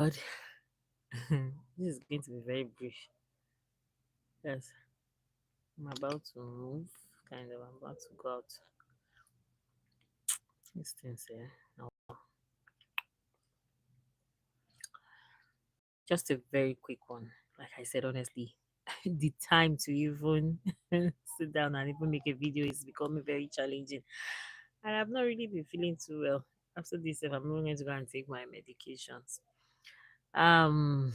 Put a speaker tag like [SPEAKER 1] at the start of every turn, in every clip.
[SPEAKER 1] God, this is going to be very brief. Yes, I'm about to move. Kind of, I'm about to go out. These things here. Just a very quick one. Like I said, honestly, the time to even sit down and even make a video is becoming very challenging. And I've not really been feeling too well. After this, if I'm not going to go and take my medications. Um,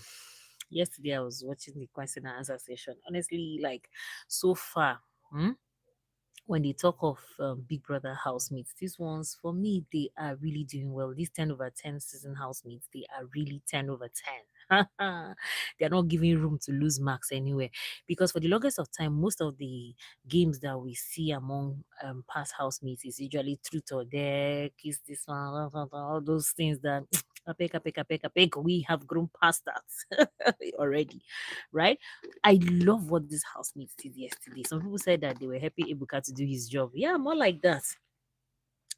[SPEAKER 1] Yesterday I was watching the question and answer session. Honestly, like so far, when they talk of Big Brother housemates, these ones for me they are really doing well. These 10/10 season housemates, they are really 10/10. They are not giving room to lose marks anywhere, because for the longest of time, most of the games that we see among past housemates is usually truth or dare, kiss this one, all those things that apek, we have grown past that already, right? I love what this housemates did yesterday. Some people said that they were helping Ebuka to do his job. Yeah, more like that.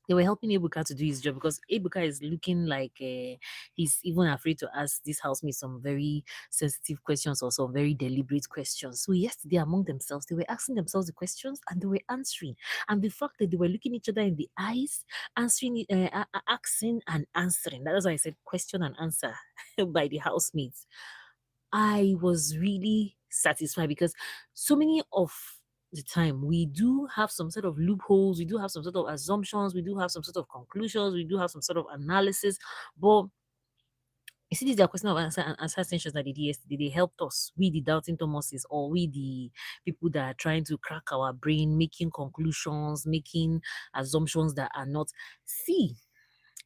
[SPEAKER 1] They were helping Ebuka to do his job because Ebuka is looking like he's even afraid to ask this housemate some very sensitive questions or some very deliberate questions. So yesterday, among themselves, they were asking themselves the questions and they were answering. And the fact that they were looking each other in the eyes, answering, asking and answering. That is why I said question and answer by the housemates. I was really satisfied because so many of the time we do have some sort of loopholes, we do have some sort of assumptions, we do have some sort of conclusions, we do have some sort of analysis. But you see, these are question of answer sessions that they did yesterday. They helped us, we the doubting Thomases, or we the people that are trying to crack our brain, making conclusions, making assumptions that are not. See,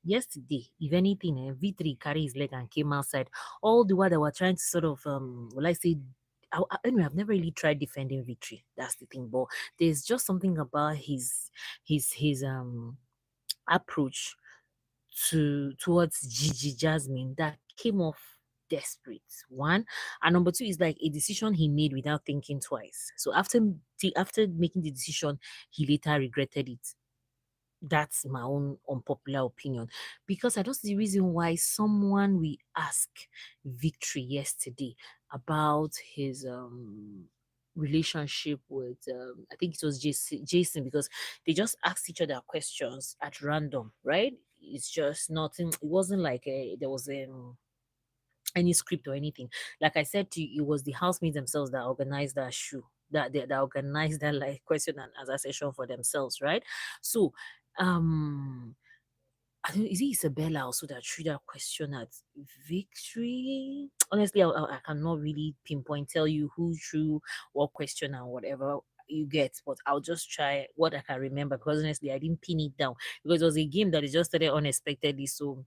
[SPEAKER 1] yesterday, if anything, V3 carried his leg and came outside. All the while they were trying to sort of, well, I say, anyway, I've never really tried defending Victory. That's the thing, but there's just something about his approach towards Gigi Jasmine that came off desperate. One, and number two is like a decision he made without thinking twice. So after making the decision, he later regretted it. That's my own unpopular opinion, because I don't see the reason why someone we ask Victory yesterday about his relationship with I think it was Jason, because they just asked each other questions at random, right? It's just nothing. It wasn't like there was any script or anything. Like I said to you, it was the housemates themselves that organized that show, that organized that like question and answer session for themselves, right? So I don't, is it Isabella also that threw that question at Victory? Honestly, I cannot really pinpoint, tell you who threw what question and whatever you get, but I'll just try what I can remember, because honestly, I didn't pin it down because it was a game that it just started unexpectedly. So,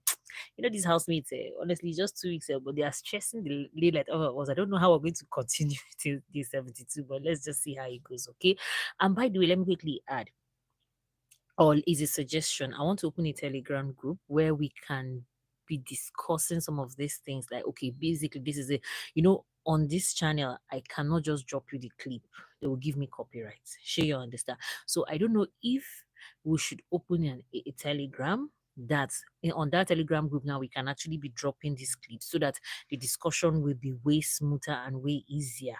[SPEAKER 1] these housemates, honestly, just 2 weeks ago, but they are stressing the daylight out of us. I don't know how we're going to continue till day 72, but let's just see how it goes, okay? And by the way, let me quickly add, or is a suggestion. I want to open a Telegram group where we can be discussing some of these things. Like, okay, basically, this is on this channel, I cannot just drop you the clip. They will give me copyright. Sure, you understand. So I don't know if we should open a Telegram that on that Telegram group now we can actually be dropping these clips so that the discussion will be way smoother and way easier.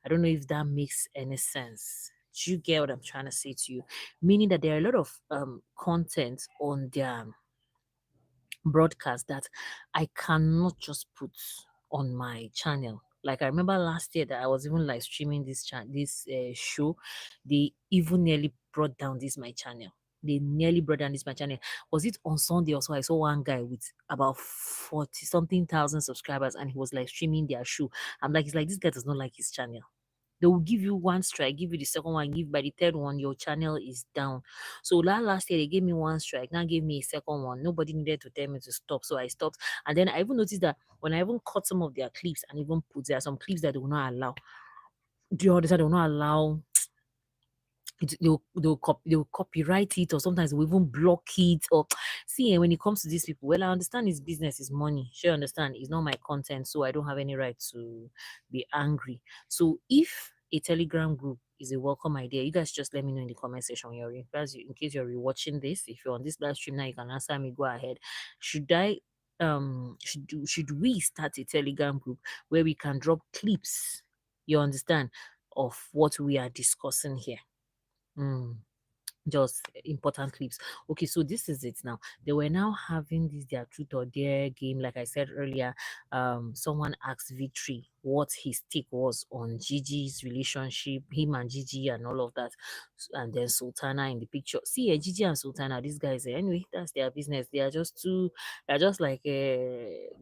[SPEAKER 1] I don't know if that makes any sense. Do you get what I'm trying to say to you? Meaning that there are a lot of content on their broadcast that I cannot just put on my channel. Like I remember last year that I was even like streaming this show. They even nearly brought down this my channel. They nearly brought down this my channel. Was it on Sunday or so? I saw one guy with about 40 something thousand subscribers and he was like streaming their show. I'm like, it's like this guy does not like his channel. They will give you one strike, give you the second one, give by the third one, your channel is down. So last year they gave me one strike, now gave me a second one. Nobody needed to tell me to stop, so I stopped. And then I even noticed that when I even cut some of their clips and even put there are some clips that they will not allow. Do you understand? They will not allow they'll copyright it, or sometimes they'll even block it. Or see, when it comes to these people, well, I understand his business is money. Sure, understand it's not my content, so I don't have any right to be angry. So if a Telegram group is a welcome idea, you guys just let me know in the comment section when in case you're rewatching this. If you're on this live stream now, you can answer me. Go ahead. Should I should we start a Telegram group where we can drop clips, you understand, of what we are discussing here. Mm, just important clips. Okay, so this is it now. They were now having this their truth or dare game. Like I said earlier, someone asked Victory what his take was on Gigi's relationship, him and Gigi and all of that. And then Sultana in the picture. See, Gigi and Sultana, these guys, anyway, that's their business. They're just like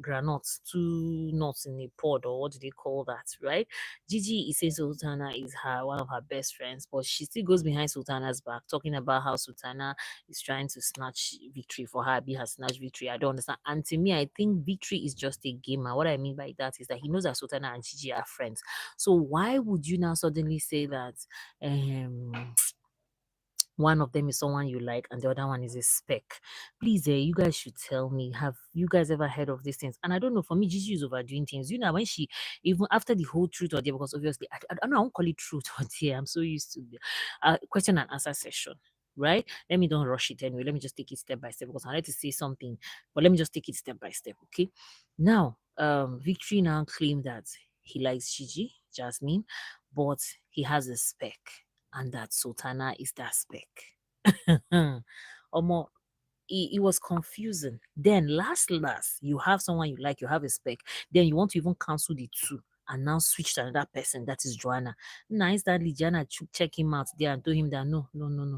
[SPEAKER 1] granules, two nuts in a pod, or what do they call that, right? Gigi is saying Sultana is one of her best friends, but she still goes behind Sultana's back, talking about how Sultana is trying to snatch victory for her, be her snatch victory. I don't understand. And to me, I think victory is just a gamer. What I mean by that is that he knows that Sultana and Gigi are friends. So why would you now suddenly say that um one of them is someone you like and the other one is a spec? Please, you guys should tell me, have you guys ever heard of these things? And I don't know, for me, Gigi is overdoing things. You know, when she, even after the whole truth or dare, because obviously I don't know, I won't call it truth or dare, I'm so used to the question and answer session, right? Let me don't rush it anyway, let me just take it step by step, because I like to say something, but let me just take it step by step. Okay, now Victory now claimed that he likes Gigi Jasmine, but he has a spec, and that Sultana is that spec. Omo, it was confusing. Then last, you have someone you like, you have a spec, then you want to even cancel the two and now switch to another person, that is Joanna. Now instantly Joanna check him out there and told him that no,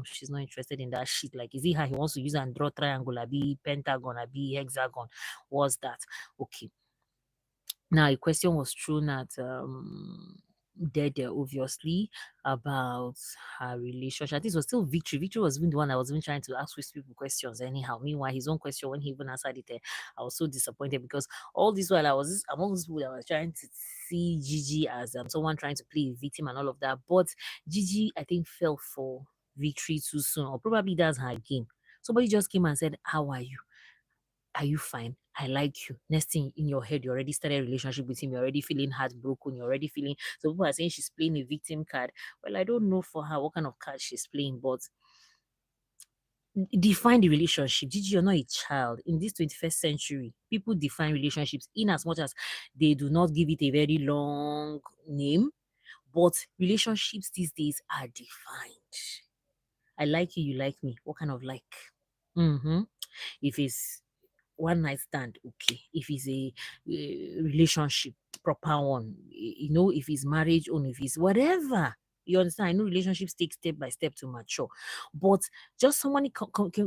[SPEAKER 1] she's not interested in that shit. Like, is it how he wants to use and draw triangle, a be pentagon, a be hexagon? What's that? Okay. Now, a question was thrown at Dede, obviously, about her relationship. I think it was still Victory. Victory was even the one that was even trying to ask these people questions anyhow. Meanwhile, his own question, when he even answered it, I was so disappointed, because all this while I was among those people that was trying to see Gigi as someone trying to play a victim and all of that. But Gigi, I think, fell for Victory too soon, or probably that's her game. Somebody just came and said, "How are you? Are you fine? I like you." Next thing in your head, you already started a relationship with him. You're already feeling heartbroken. You're already feeling. So people are saying she's playing a victim card. Well, I don't know for her what kind of card she's playing, but define the relationship. Gigi, you're not a child. In this 21st century, people define relationships in as much as they do not give it a very long name, but relationships these days are defined. I like you, you like me. What kind of like? Mm-hmm. If it's one night stand, okay. If it's a relationship, proper one, if it's marriage or if it's whatever. You understand? I know relationships take step by step to mature, but just someone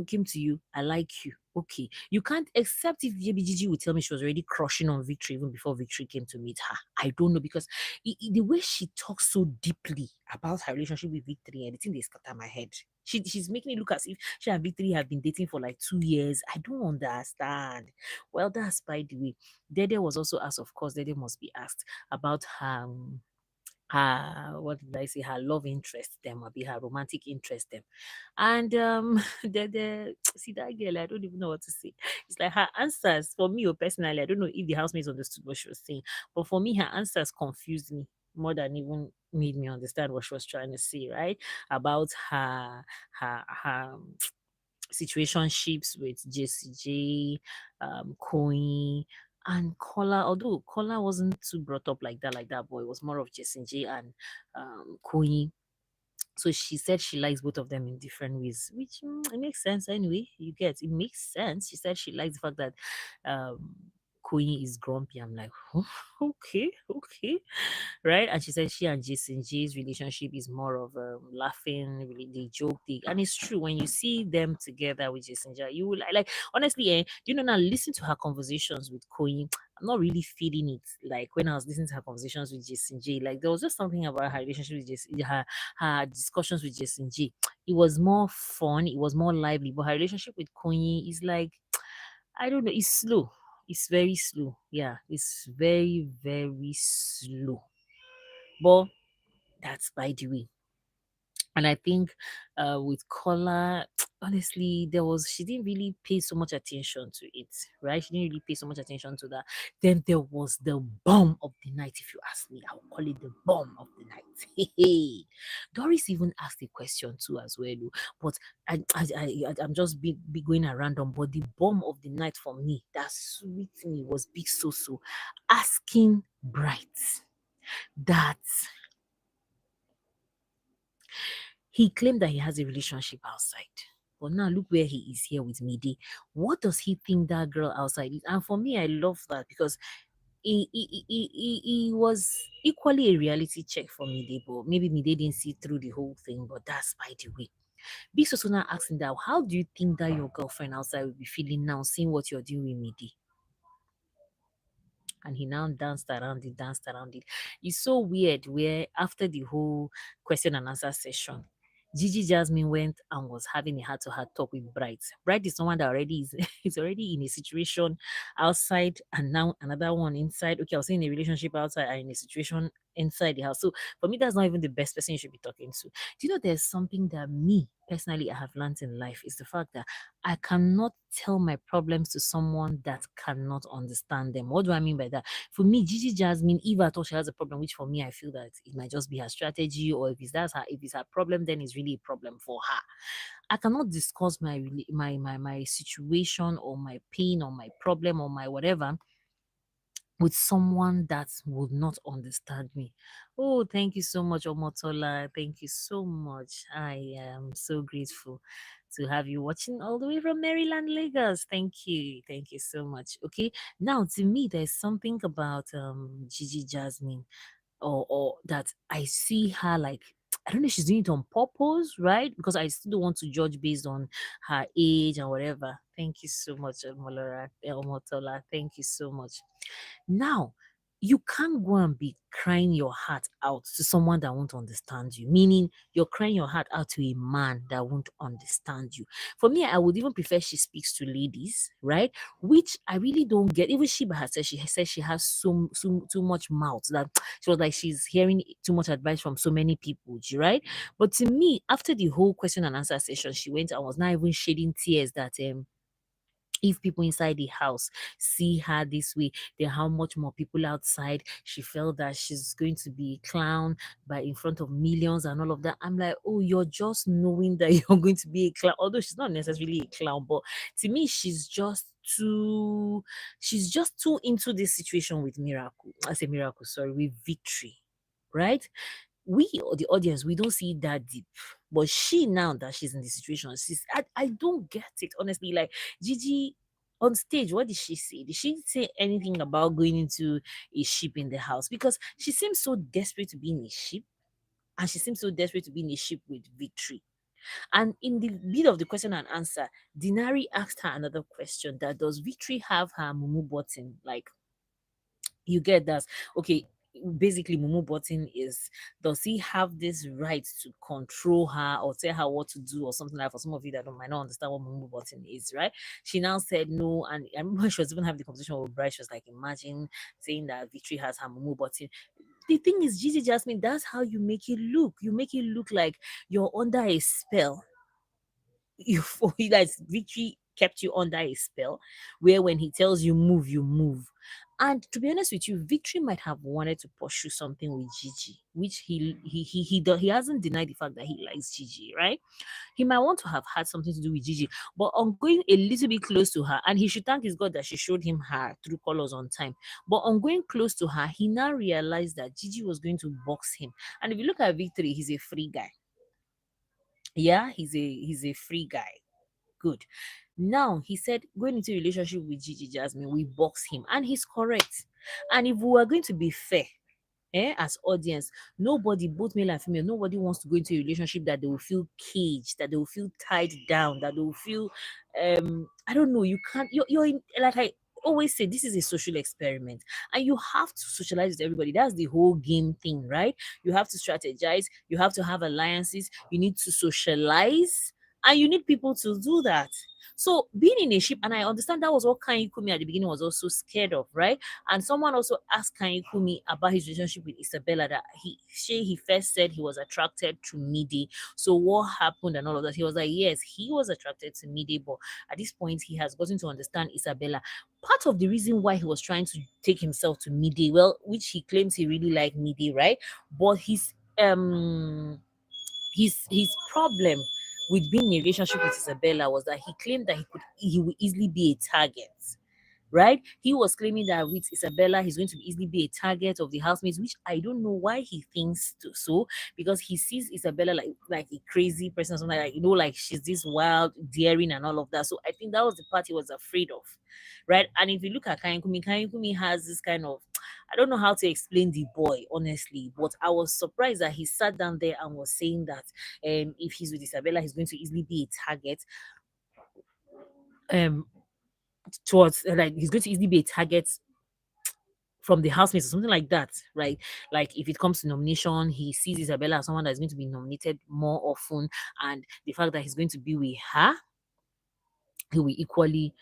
[SPEAKER 1] came to you, I like you, okay. You can't, except if Gigi would tell me she was already crushing on Victory even before Victory came to meet her. I don't know, because the way she talks so deeply about her relationship with Victory, and the thing they scatter my head. She's making it look as if she and Victory have been dating for like 2 years. I don't understand. Well, that's by the way. Dede was also asked, of course, Dede must be asked about her what did I say, her love interest them, or be her romantic interest them. And the see that girl, I don't even know what to say. It's like her answers, for me, or personally, I don't know if the housemates understood what she was saying, but for me, her answers confused me more than even made me understand what she was trying to say, right? About her situationships with JCJ, Koi, and Kola. Although Kola wasn't too brought up like that, but it was more of JCJ and Koi. So she said she likes both of them in different ways, which it makes sense anyway. You get, it makes sense. She said she likes the fact that um Queen is grumpy. I'm like, "Oh, okay, right?" And she said she and Jason J's relationship is more of laughing, really, they joke, and it's true. When you see them together with Jason J, you will like honestly, now listen to her conversations with Queen. I'm not really feeling it like when I was listening to her conversations with Jason J. Like there was just something about her relationship with Jason, her discussions with Jason J. It was more fun, it was more lively, but her relationship with Kanye is like, I don't know, it's slow. It's very slow. Yeah, it's very, very slow. But that's by the way. And I think with Kola, honestly, she didn't really pay so much attention to it, right? She didn't really pay so much attention to that. Then there was the bomb of the night, if you ask me. I would call it the bomb of the night. Hey, Doris even asked a question too as well, oh, but I'm just be going at random. But the bomb of the night for me, that sweet me, was Big Soso asking Bright that he claimed that he has a relationship outside. But now look where he is here with Midi. What does he think that girl outside is? And for me, I love that because he was equally a reality check for Midi, but maybe Midi didn't see through the whole thing, but that's by the way. Big Sosuna asking that, how do you think that your girlfriend outside will be feeling now, seeing what you're doing with Midi? And he now danced around it. It's so weird where after the whole question and answer session, Gigi Jasmine went and was having a heart-to-heart talk with Bright. Bright is someone that already is is already in a situation outside, and now another one inside. Okay, I was saying a relationship outside and in a situation inside the house. So for me, that's not even the best person you should be talking to. Do you know there's something that me personally I have learned in life is the fact that I cannot tell my problems to someone that cannot understand them. What do I mean by that? For me, Gigi Jasmine, if at all she has a problem, which for me I feel that it might just be her strategy, or if it's her problem, then it's really a problem for her. I cannot discuss my situation or my pain or my problem or my whatever with someone that would not understand me. Oh, thank you so much, Omotola. Thank you so much. I am so grateful to have you watching all the way from Maryland, Lagos. Thank you. Thank you so much. Okay. Now, to me, there's something about Gigi Jasmine, or that I see her like, I don't know if she's doing it on purpose, right? Because I still don't want to judge based on her age and whatever. Thank you so much, Omotola. Thank you so much. Now, you can't go and be crying your heart out to someone that won't understand you, meaning you're crying your heart out to a man that won't understand you. For me, I would even prefer she speaks to ladies, right? Which I really don't get. Even she by herself, she says she has too much mouth that she was like she's hearing too much advice from so many people, right? But to me, after the whole question and answer session, she went and was not even shedding tears that if people inside the house see her this way, then how much more people outside. She felt that she's going to be a clown by in front of millions and all of that. I'm like, oh, you're just knowing that you're going to be a clown, although she's not necessarily a clown, but to me, she's just too into this situation with Miracle. I say Miracle, sorry, with Victory, right? We or the audience, we don't see it that deep, but she, now that she's in the situation, I don't get it, honestly. Like, Gigi on stage, what did she say? Did she say anything about going into a ship in the house? Because she seems so desperate to be in a ship, and she seems so desperate to be in a ship with Victory. And in the bit of the question and answer, Dinari asked her another question, that does Victory have her mumu button? Like, you get that? Okay, basically Mumu Button is, does he have this right to control her or tell her what to do or something like? For some of you that don't might not understand what Mumu Button is, right? She now said no, and I remember she was even having the conversation with Bryce. She was like, imagine saying that Victory has her Mumu Button. The thing is, Gigi Jasmine, that's how you make it look. You make it look like you're under a spell. You for you guys, Victory kept you under a spell where when he tells you move, you move. And to be honest with you, Victory might have wanted to pursue something with Gigi, which he hasn't denied the fact that he likes Gigi, right? He might want to have had something to do with Gigi, but on going a little bit close to her, and he should thank his God that she showed him her true colors on time. But on going close to her, he now realized that Gigi was going to box him. And if you look at Victory, he's a free guy. Yeah, he's a free guy. Good. Now he said going into a relationship with Gigi Jasmine, we box him, and he's correct. And if we were going to be fair, as audience, nobody, both male and female, nobody wants to go into a relationship that they will feel caged, that they will feel tied down, that they will feel I don't know, you can't you're in, like I always say, this is a social experiment, and you have to socialize with everybody. That's the whole game thing, right? You have to strategize, you have to have alliances, you need to socialize, and you need people to do that. So being in a ship, and I understand that was what Kanye Kumi at the beginning was also scared of, right? And someone also asked Kanye Kumi about his relationship with Isabella, that he first said he was attracted to Midi. So what happened and all of that? He was like, yes, he was attracted to Midi, but at this point he has gotten to understand Isabella. Part of the reason why he was trying to take himself to Midi, well, which he claims he really liked Midi, right? But um his problem with being in a relationship with Isabella was that he claimed that he would easily be a target, right? He was claiming that with Isabella, he's going to easily be a target of the housemates, which I don't know why he thinks so, because he sees Isabella like a crazy person or something, like, like she's this wild, daring, and all of that. So I think that was the part he was afraid of, right? And if you look at Kanye Kumi has this kind of, I don't know how to explain the boy, honestly, but I was surprised that he sat down there and was saying that if he's with Isabella, he's going to easily be a target. Um, Towards like he's going to easily be a target from the housemates or something like that, right? Like if it comes to nomination, he sees Isabella as someone that's going to be nominated more often, and the fact that he's going to be with her, he will equally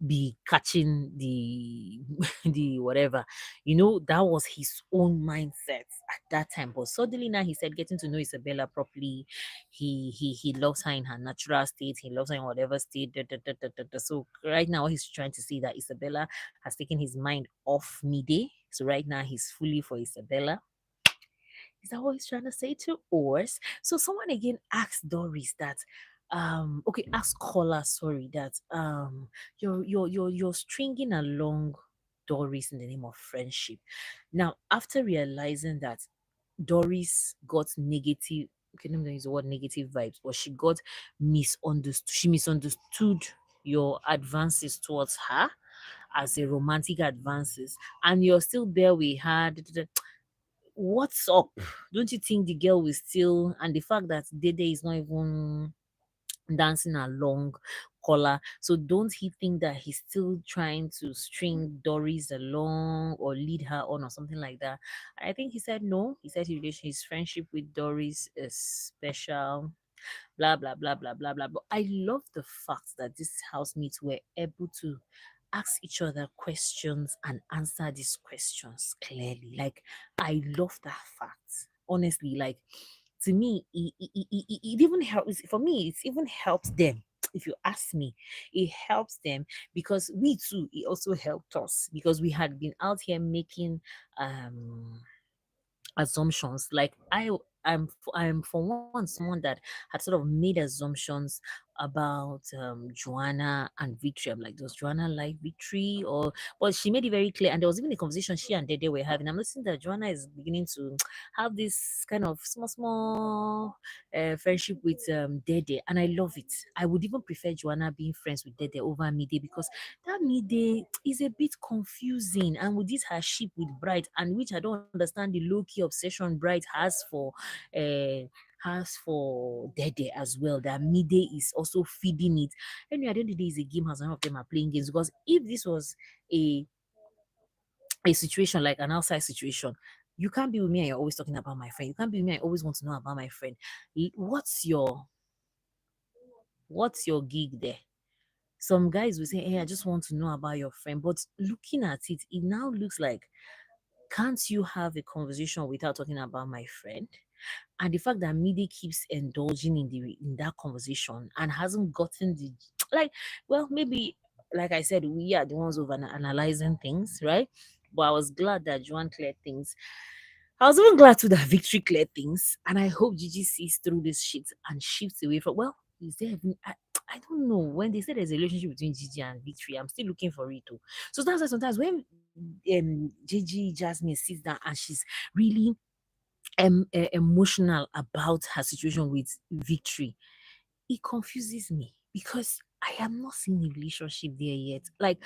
[SPEAKER 1] be catching the the whatever. That was his own mindset at that time. But suddenly now he said getting to know Isabella properly, he loves her in her natural state, he loves her in whatever state. So right now what he's trying to see that Isabella has taken his mind off Mide. So right now he's fully for Isabella. Is that what he's trying to say to us? So someone again asked Doris that okay, ask caller, sorry, that you're stringing along Doris in the name of friendship. Now, after realizing that Doris got negative, okay, let me use the word negative vibes, or she misunderstood your advances towards her as a romantic advances, and you're still there with her. What's up? Don't you think the girl will still, and the fact that Dede is not even dancing along collar, so don't he think that he's still trying to string Doris along or lead her on or something like that? I think he said no. He said his friendship with Doris is special, blah blah blah blah blah blah. But I love the fact that these housemates were able to ask each other questions and answer these questions clearly. Like, I love that fact. Honestly, like, to me, it even helps for me, it even helps them. If you ask me, it helps them because we too, it also helped us because we had been out here making assumptions. Like I'm for one someone that had sort of made assumptions about Joanna and Victory. I'm like, does Joanna like Victory? Or but she made it very clear, and there was even a conversation she and Dede were having. I'm listening that Joanna is beginning to have this kind of small friendship with Dede, and I love it. I would even prefer Joanna being friends with Dede over Mide, because that Mide is a bit confusing, and with this her ship with Bright, and which I don't understand the low-key obsession Bright has for Dede as well, that Mide is also feeding it. Anyway, at the end of the day, it's a game as none of them are playing games, because if this was a a situation like an outside situation, you can't be with me and you're always talking about my friend. You can't be with me and always want to know about my friend. What's your gig there? Some guys will say, hey, I just want to know about your friend. But looking at it, it now looks like, can't you have a conversation without talking about my friend? And the fact that Midi keeps indulging in that conversation and hasn't gotten the like, well, maybe like I said, we are the ones over analyzing things, right? But I was glad that Joan cleared things. I was even glad too that Victory cleared things, and I hope Gigi sees through this shit and shifts away from. Well, is there even? I don't know. When they say there's a relationship between Gigi and Victory, I'm still looking for it too. So that's why sometimes when Gigi Jasmine sits down and she's really emotional about her situation with Victory, it confuses me because I am not seeing a relationship there yet. Like,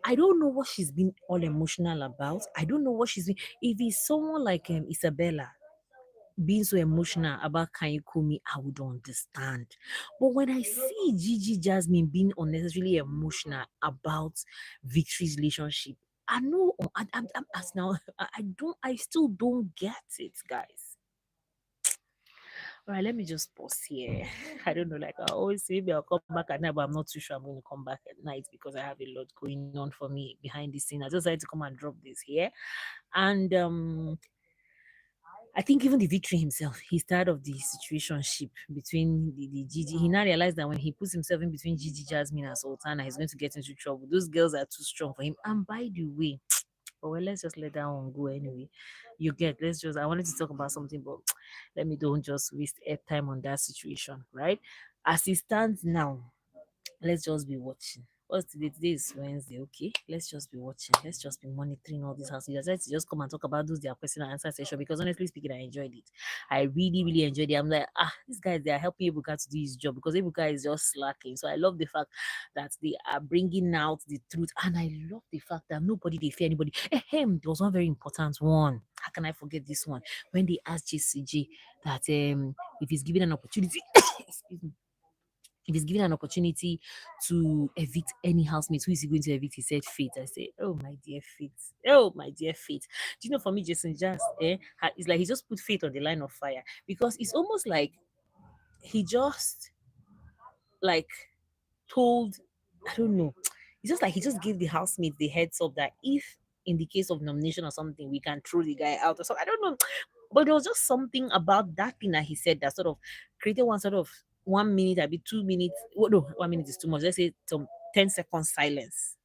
[SPEAKER 1] I don't know what she's been all emotional about. I don't know what she's been. If it's someone like Isabella being so emotional about Kanye Kumi, I would understand. But when I see Gigi Jasmine being unnecessarily emotional about Victory's relationship, I know I'm as now I still don't get it, guys. All right, let me just pause here. I don't know, like I always say, maybe I'll come back at night, but I'm not too sure I'm going to come back at night because I have a lot going on for me behind the scene. I just decided to come and drop this here. And I think even the Victory himself, he's tired of the situationship between the Gigi. He now realized that when he puts himself in between Gigi, Jasmine, and Sultana, he's going to get into trouble. Those girls are too strong for him. And by the way, but well, let's just let that one go anyway. You get, let's just, I wanted to talk about something, but let me don't just waste time on that situation, right? As it stands now, let's just be watching. What's today? Today is Wednesday, okay? Let's just be watching. Let's just be monitoring all these houses. You decided to just come and talk about those their question and answer session because honestly speaking, I enjoyed it. I really, really enjoyed it. I'm like, these guys they are helping Ebuka to do his job because Ebuka is just slacking. So I love the fact that they are bringing out the truth, and I love the fact that nobody they fear anybody. There was one very important one. How can I forget this one? When they asked JCJ that if he's given an opportunity, excuse me, if he's given an opportunity to evict any housemate, who is he going to evict? He said Faith. I said, oh my dear Faith. Oh my dear Faith. Do you know for me, Jason Jazz, it's like he just put Faith on the line of fire because it's almost like he just like told, I don't know, it's just like he just gave the housemates the heads up that if in the case of nomination or something, we can throw the guy out or something. I don't know. But there was just something about that thing that he said that sort of created one sort of 1 minute, I be 2 minutes. Well, no, 1 minute is too much. Let's say some 10 seconds silence,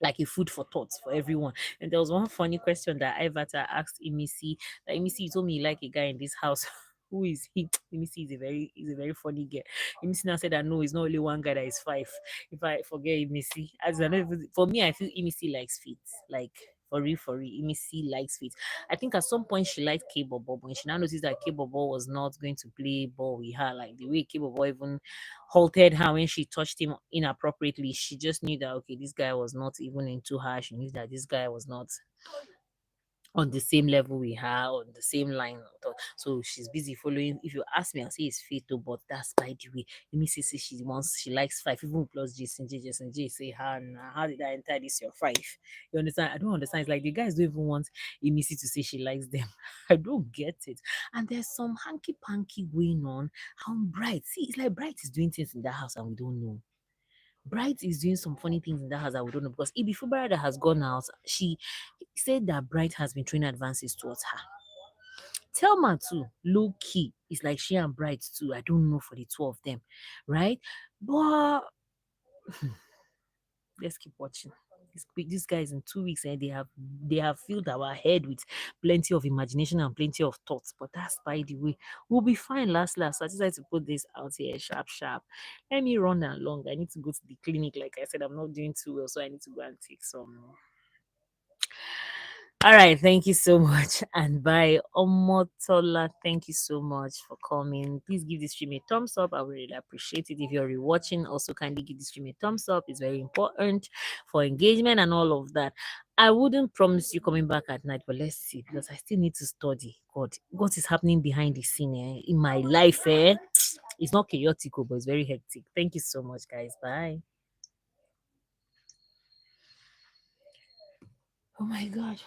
[SPEAKER 1] like a food for thought for everyone. And there was one funny question that Ivata asked Emisi. That Emisi, you told me you like a guy in this house. Who is he? Emisi is a very funny guy. Emisi now said that no, it's not only one guy that is five. If I forget Emisi, as I know, for me, I feel Emisi likes feet. Like for real, Emisi likes feet. I think at some point she liked K Bobo, but when she now noticed that K Bobo was not going to play ball with her, like the way K Bobo even halted her when she touched him inappropriately. She just knew that okay, this guy was not even into her. She knew that this guy was not on the same level with her, on the same line. So she's busy following. If you ask me, I'll say it's Fato, but that's by the way. Let me see, she likes five, even plus Jason J. Jason J say, how did I enter this your five? You understand? I don't understand. It's like the guys don't even want Emisi to say she likes them. I don't get it. And there's some hanky panky going on. How Bright. See, it's like Bright is doing things in that house and we don't know. Bright is doing some funny things in that house that we don't know because Ibi Fubara has gone out. She said that Bright has been throwing advances towards her. Telma too, low key. It's like she and Bright too. I don't know for the two of them, right? But let's keep watching. These guys in 2 weeks, they have filled our head with plenty of imagination and plenty of thoughts. But that's by the way, we'll be fine. Last, so I decided to put this out here, sharp, sharp. Let me run along. I need to go to the clinic. Like I said, I'm not doing too well, so I need to go and take some. All right, thank you so much. And bye. Omotola, thank you so much for coming. Please give this stream a thumbs up. I would really appreciate it. If you're rewatching, also kindly give this stream a thumbs up. It's very important for engagement and all of that. I wouldn't promise you coming back at night, but let's see because I still need to study. God, what is happening behind the scene in my life? It's not chaotic, but it's very hectic. Thank you so much, guys. Bye. Oh my God.